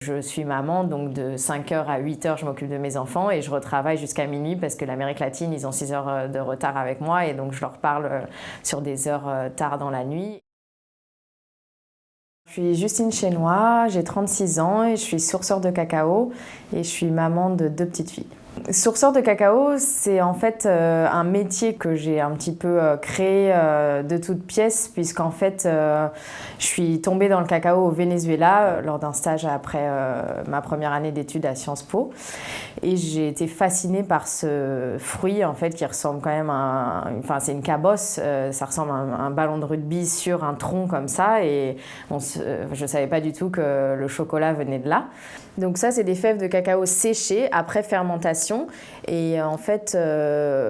Je suis maman, donc de 5h à 8h, je m'occupe de mes enfants et je retravaille jusqu'à minuit parce que l'Amérique latine, ils ont 6 heures de retard avec moi et donc je leur parle sur des heures tard dans la nuit. Je suis Justine Chénois, j'ai 36 ans et je suis sourceur de cacao et je suis maman de 2 petites filles. Sourceur de cacao, c'est en fait un métier que j'ai un petit peu créé de toutes pièces puisqu'en fait je suis tombée dans le cacao au Venezuela lors d'un stage après ma première année d'études à Sciences Po et j'ai été fascinée par ce fruit en fait qui ressemble quand même enfin c'est une cabosse, ça ressemble à un ballon de rugby sur un tronc comme ça et je savais pas du tout que le chocolat venait de là. Donc ça, c'est des fèves de cacao séchées après fermentation. Et en fait,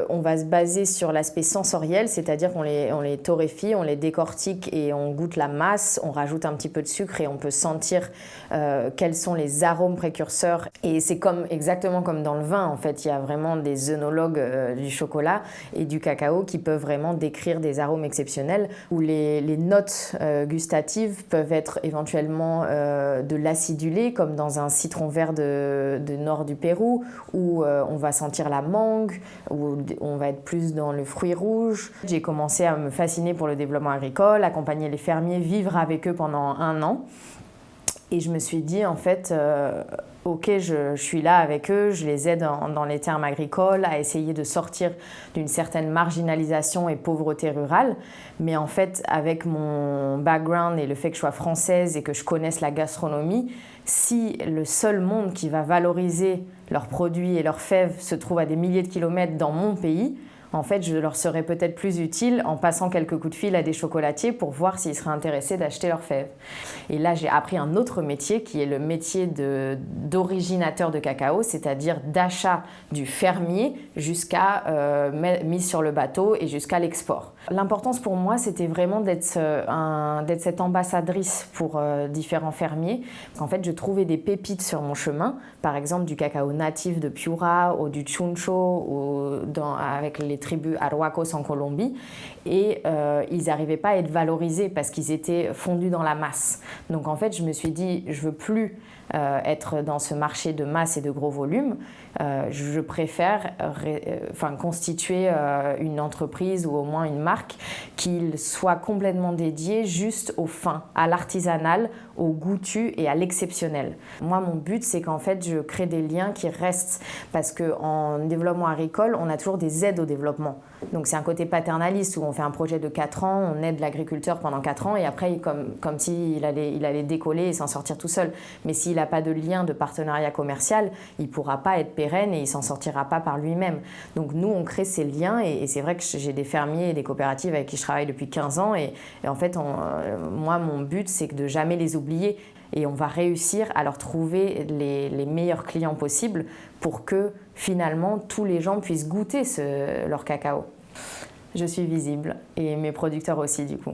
on va se baser sur l'aspect sensoriel, c'est-à-dire qu'on les torréfie, on les décortique et on goûte la masse, on rajoute un petit peu de sucre et on peut sentir quels sont les arômes précurseurs. Et c'est exactement comme dans le vin, en fait. Il y a vraiment des œnologues du chocolat et du cacao qui peuvent vraiment décrire des arômes exceptionnels où les notes gustatives peuvent être éventuellement de l'acidulé, comme dans un citron vert de nord du Pérou, où on va sentir la mangue, où on va être plus dans le fruit rouge. J'ai commencé à me fasciner pour le développement agricole, accompagner les fermiers, vivre avec eux pendant 1 an. Et je me suis dit, en fait, ok, je suis là avec eux, je les aide dans les termes agricoles à essayer de sortir d'une certaine marginalisation et pauvreté rurale. Mais en fait, avec mon background et le fait que je sois française et que je connaisse la gastronomie, si le seul monde qui va valoriser leurs produits et leurs fèves se trouve à des milliers de kilomètres dans mon pays, en fait, je leur serais peut-être plus utile en passant quelques coups de fil à des chocolatiers pour voir s'ils seraient intéressés d'acheter leurs fèves. Et là, j'ai appris un autre métier qui est le métier d'originateur de cacao, c'est-à-dire d'achat du fermier jusqu'à mise sur le bateau et jusqu'à l'export. L'importance pour moi, c'était vraiment d'être cette ambassadrice pour différents fermiers. En fait, je trouvais des pépites sur mon chemin, par exemple du cacao natif de Piura ou du chuncho avec les tribus Arhuacos en Colombie et ils n'arrivaient pas à être valorisés parce qu'ils étaient fondus dans la masse. Donc en fait, je me suis dit, je ne veux plus être dans ce marché de masse et de gros volume. Je préfère constituer une entreprise ou au moins une marque qui soit complètement dédiée juste au fin, à l'artisanal, au goûtu et à l'exceptionnel. Moi, mon but, c'est qu'en fait, je crée des liens qui restent parce qu'en développement agricole, on a toujours des aides au développement. Donc c'est un côté paternaliste où on fait un projet de 4 ans, on aide l'agriculteur pendant 4 ans et après, comme s'il allait décoller et s'en sortir tout seul. Mais s'il n'a pas de lien de partenariat commercial, il ne pourra pas être pérenne et il ne s'en sortira pas par lui-même. Donc nous, on crée ces liens et c'est vrai que j'ai des fermiers et des coopératives avec qui je travaille depuis 15 ans et en fait, moi, mon but, c'est de jamais les oublier et on va réussir à leur trouver les meilleurs clients possibles pour que finalement tous les gens puissent goûter leur cacao. Je suis visible et mes producteurs aussi du coup.